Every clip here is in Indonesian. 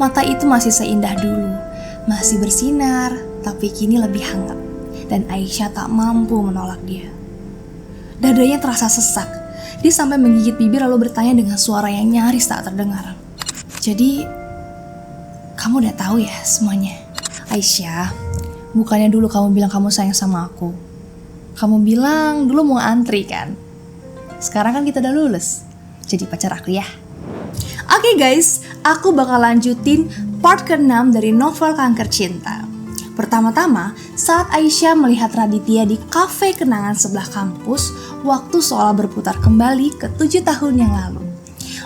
Mata itu masih seindah dulu, masih bersinar, tapi kini lebih hangat. Dan Aisyah tak mampu menolak dia. Dadanya terasa sesak. Dia sampai menggigit bibir lalu bertanya dengan suara yang nyaris tak terdengar. Jadi, kamu udah tahu ya semuanya? Aisyah, bukannya dulu kamu bilang kamu sayang sama aku. Kamu bilang dulu mau antri kan? Sekarang kan kita udah lulus. Jadi pacar aku ya. Oke guys, aku bakal lanjutin part ke-6 dari novel Kanker Cinta. Pertama-tama, saat Aisyah melihat Raditya di kafe kenangan sebelah kampus, waktu seolah berputar kembali ke 7 tahun yang lalu.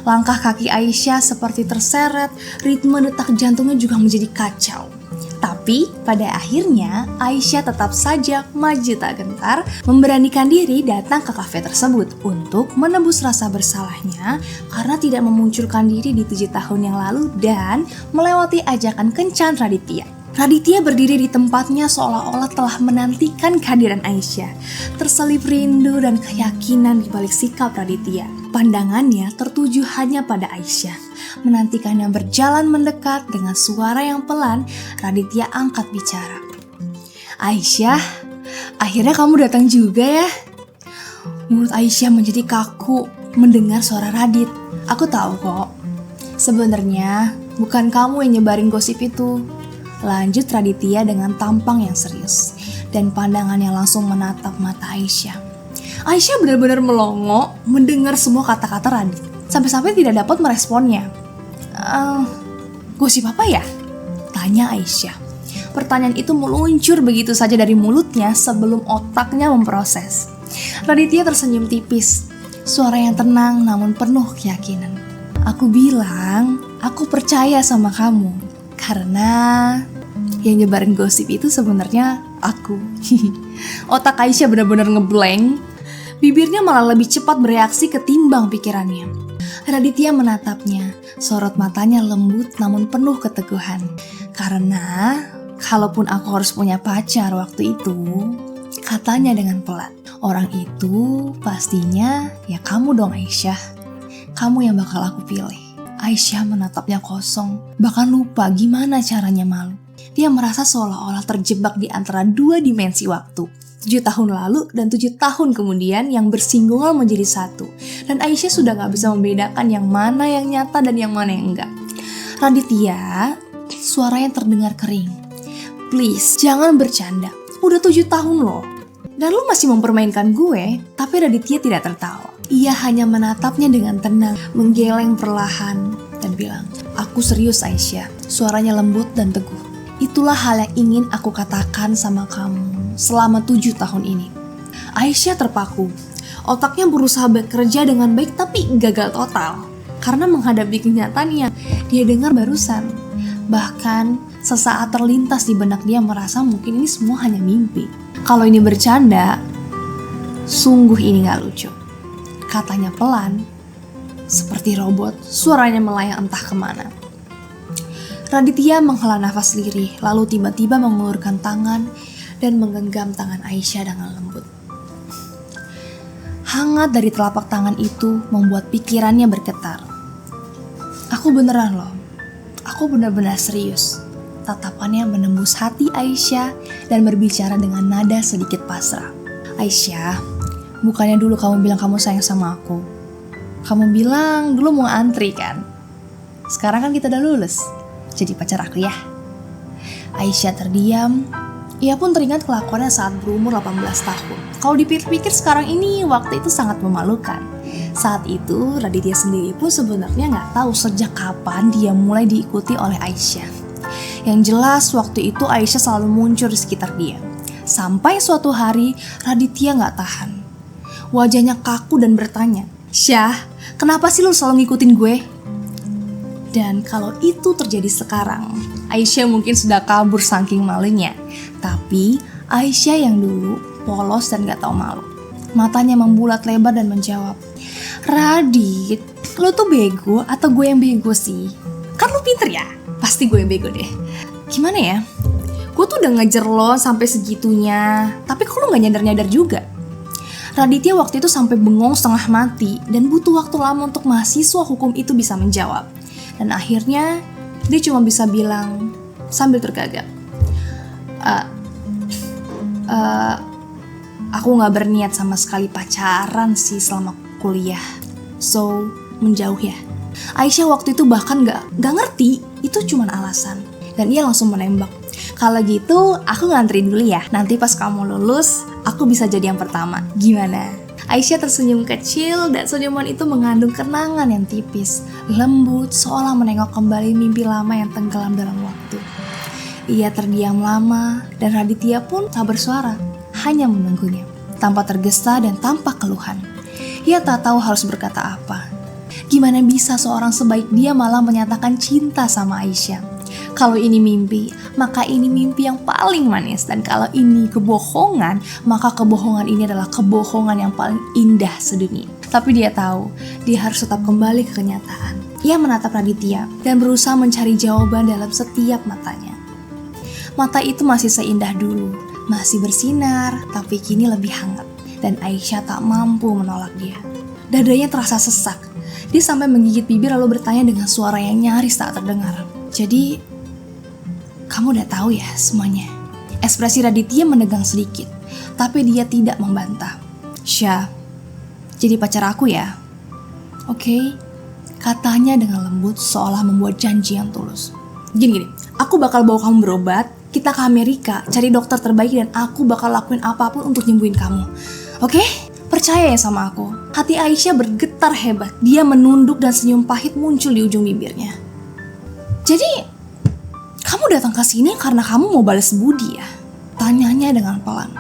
Langkah kaki Aisyah seperti terseret, ritme detak jantungnya juga menjadi kacau. Tapi pada akhirnya Aisyah tetap saja maju tak gentar, memberanikan diri datang ke kafe tersebut untuk menebus rasa bersalahnya karena tidak memunculkan diri di 7 tahun yang lalu dan melewati ajakan kencan Raditya. Raditya berdiri di tempatnya seolah-olah telah menantikan kehadiran Aisyah, terselip rindu dan keyakinan di balik sikap Raditya. Pandangannya tertuju hanya pada Aisyah. Menantikannya berjalan mendekat dengan suara yang pelan, Raditya angkat bicara. Aisyah, akhirnya kamu datang juga ya? Mulut Aisyah menjadi kaku mendengar suara Radit. Aku tahu kok, sebenarnya bukan kamu yang nyebarin gosip itu. Lanjut Raditya dengan tampang yang serius dan pandangannya langsung menatap mata Aisyah. Aisyah benar-benar melongo mendengar semua kata-kata Radit. Sampai-sampai tidak dapat meresponnya. Gosip apa ya? Tanya Aisyah. Pertanyaan itu meluncur begitu saja dari mulutnya sebelum otaknya memproses. Raditya tersenyum tipis. Suara yang tenang namun penuh keyakinan. Aku bilang, aku percaya sama kamu. Karena yang nyebarin gosip itu sebenarnya aku. Otak Aisyah benar-benar ngeblank. Bibirnya malah lebih cepat bereaksi ketimbang pikirannya. Raditya menatapnya, sorot matanya lembut namun penuh keteguhan. Karena kalaupun aku harus punya pacar waktu itu, katanya dengan pelan, orang itu pastinya ya kamu dong Aisyah. Kamu yang bakal aku pilih. Aisyah menatapnya kosong, bahkan lupa gimana caranya malu. Dia merasa seolah-olah terjebak di antara 2 dimensi waktu. 7 tahun lalu dan 7 tahun kemudian yang bersinggungan menjadi satu. Dan Aisyah sudah gak bisa membedakan yang mana yang nyata dan yang mana yang enggak. Raditya, suaranya terdengar kering. Please, jangan bercanda. Udah 7 tahun loh. Dan lu masih mempermainkan gue, tapi Raditya tidak tertawa. Ia hanya menatapnya dengan tenang, menggeleng perlahan, dan bilang, aku serius Aisyah. Suaranya lembut dan teguh. Itulah hal yang ingin aku katakan sama kamu selama 7 tahun ini. Aisyah terpaku. Otaknya berusaha bekerja dengan baik tapi gagal total. Karena menghadapi kenyataan yang dia dengar barusan. Bahkan sesaat terlintas di benak dia merasa mungkin ini semua hanya mimpi. Kalau ini bercanda, sungguh ini gak lucu. Katanya pelan, seperti robot, suaranya melayang entah kemana. Raditya menghela nafas lirih, lalu tiba-tiba mengulurkan tangan dan menggenggam tangan Aisyah dengan lembut. Hangat dari telapak tangan itu membuat pikirannya bergetar. Aku beneran loh, aku benar-benar serius. Tatapannya menembus hati Aisyah dan berbicara dengan nada sedikit pasrah. Aisyah, bukannya dulu kamu bilang kamu sayang sama aku. Kamu bilang dulu mau antri kan? Sekarang kan kita udah lulus. Jadi pacar aku ya. Aisyah terdiam. Ia pun teringat kelakuannya saat berumur 18 tahun. Kalau dipikir-pikir sekarang ini waktu itu sangat memalukan. Saat itu Raditya sendiri pun sebenarnya gak tahu sejak kapan dia mulai diikuti oleh Aisyah. Yang jelas waktu itu Aisyah selalu muncul di sekitar dia. Sampai suatu hari Raditya gak tahan. Wajahnya kaku dan bertanya, Syah, kenapa sih lu selalu ngikutin gue? Dan kalau itu terjadi sekarang, Aisyah mungkin sudah kabur saking malunya. Tapi Aisyah yang dulu polos dan gak tahu malu. Matanya membulat lebar dan menjawab, Radit, lo tuh bego atau gue yang bego sih? Kan lo pinter ya? Pasti gue yang bego deh. Gimana ya? Gue tuh udah ngejar lo sampai segitunya, tapi kok lo gak nyadar-nyadar juga? Raditya waktu itu sampai bengong setengah mati dan butuh waktu lama untuk mahasiswa hukum itu bisa menjawab. Dan akhirnya Dia cuma bisa bilang sambil tergagap, "Eh, aku gak berniat sama sekali pacaran sih selama kuliah. So, menjauh ya." Aisyah waktu itu bahkan gak ngerti itu cuma alasan. Dan ia langsung menembak, "Kalau gitu aku nganterin dulu ya. Nanti pas kamu lulus, aku bisa jadi yang pertama. Gimana?" Aisyah tersenyum kecil dan senyuman itu mengandung kenangan yang tipis, lembut, seolah menengok kembali mimpi lama yang tenggelam dalam waktu. Ia terdiam lama dan Raditya pun tak bersuara, hanya menunggunya, tanpa tergesa dan tanpa keluhan. Ia tak tahu harus berkata apa. Gimana bisa seorang sebaik dia malah menyatakan cinta sama Aisyah? Kalau ini mimpi, maka ini mimpi yang paling manis. Dan kalau ini kebohongan, maka kebohongan ini adalah kebohongan yang paling indah sedunia. Tapi dia tahu, dia harus tetap kembali ke kenyataan. Ia menatap Raditya dan berusaha mencari jawaban dalam setiap matanya. Mata itu masih seindah dulu, masih bersinar, tapi kini lebih hangat. Dan Aisyah tak mampu menolak dia. Dadanya terasa sesak. Dia sampai menggigit bibir lalu bertanya dengan suara yang nyaris tak terdengar, "Jadi, kamu udah tahu ya semuanya?" Ekspresi Raditya menegang sedikit, tapi dia tidak membantah. "Syah, jadi pacar aku ya?" "Oke," katanya dengan lembut seolah membuat janji yang tulus. Gini, "Aku bakal bawa kamu berobat, kita ke Amerika, cari dokter terbaik dan aku bakal lakuin apapun untuk nyembuhin kamu. Oke? Percaya ya sama aku." Hati Aisyah bergetar hebat. Dia menunduk dan senyum pahit muncul di ujung bibirnya. "Jadi, kamu datang ke sini karena kamu mau balas budi ya?" Tanyanya dengan pelan,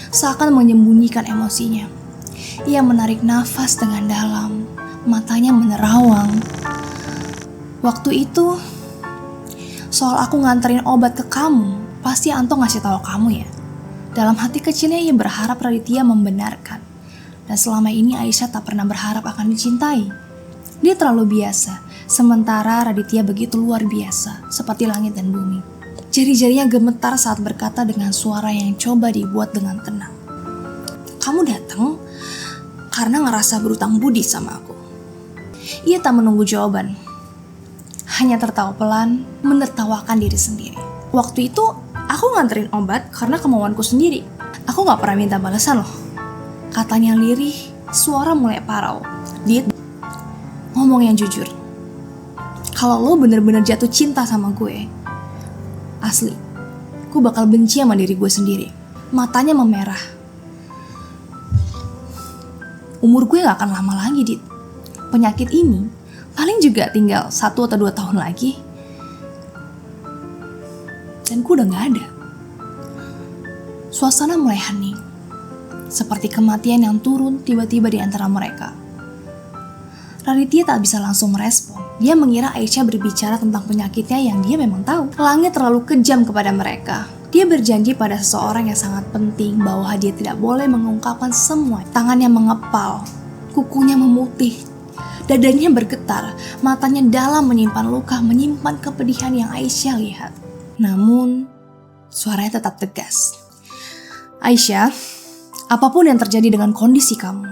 seakan menyembunyikan emosinya. Ia menarik nafas dengan dalam, matanya menerawang. "Waktu itu, soal aku nganterin obat ke kamu, pasti Anto ngasih tahu kamu ya?" Dalam hati kecilnya ia berharap Raditya membenarkan. Dan selama ini Aisyah tak pernah berharap akan dicintai. Dia terlalu biasa, sementara Raditya begitu luar biasa, seperti langit dan bumi. Jari-jarinya gemetar saat berkata dengan suara yang coba dibuat dengan tenang, "Kamu datang karena ngerasa berutang budi sama aku." Ia tak menunggu jawaban, hanya tertawa pelan, menertawakan diri sendiri. "Waktu itu, aku nganterin obat karena kemauanku sendiri. Aku gak pernah minta balasan loh," katanya lirih, suara mulai parau. "Dit, ngomong yang jujur. Kalau lo bener-bener jatuh cinta sama gue, asli, gue bakal benci sama diri gue sendiri." Matanya memerah. "Umur gue gak akan lama lagi, Dit. Penyakit ini paling juga tinggal 1 atau 2 tahun lagi. Dan gue udah gak ada." Suasana mulai hening, seperti kematian yang turun tiba-tiba di antara mereka. Raditya tak bisa langsung merespon. Dia mengira Aisyah berbicara tentang penyakitnya yang dia memang tahu. Langit terlalu kejam kepada mereka. Dia berjanji pada seseorang yang sangat penting bahwa dia tidak boleh mengungkapkan semua. Tangannya mengepal, kukunya memutih, dadanya bergetar, matanya dalam menyimpan luka, menyimpan kepedihan yang Aisyah lihat. Namun, suaranya tetap tegas. "Aisyah, apapun yang terjadi dengan kondisi kamu,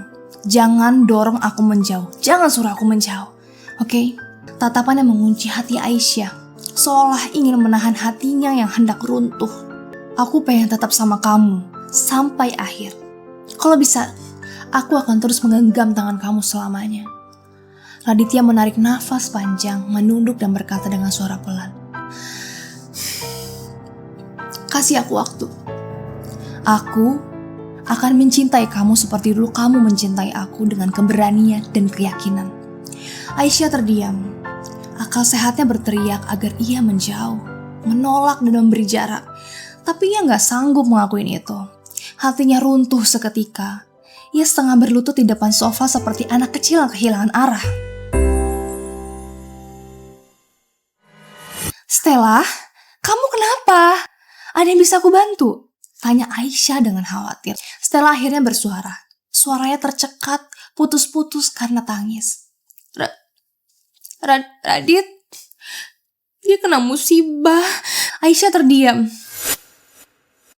jangan dorong aku menjauh, jangan suruh aku menjauh, oke?" Tatapannya mengunci hati Aisyah, seolah ingin menahan hatinya yang hendak runtuh. "Aku pengen tetap sama kamu, sampai akhir. Kalau bisa, aku akan terus menggenggam tangan kamu selamanya." Raditya menarik nafas panjang, menunduk dan berkata dengan suara pelan, "Kasih aku waktu. Aku akan mencintai kamu seperti dulu kamu mencintai aku dengan keberanian dan keyakinan." Aisyah terdiam. Akal sehatnya berteriak agar ia menjauh, menolak dan memberi jarak. Tapi ia gak sanggup ngelakuin itu. Hatinya runtuh seketika. Ia setengah berlutut di depan sofa seperti anak kecil yang kehilangan arah. "Stella, kamu kenapa? Ada yang bisa aku bantu?" tanya Aisyah dengan khawatir. Stella akhirnya bersuara. Suaranya tercekat, putus-putus karena tangis. Radit, dia kena musibah." Aisyah terdiam.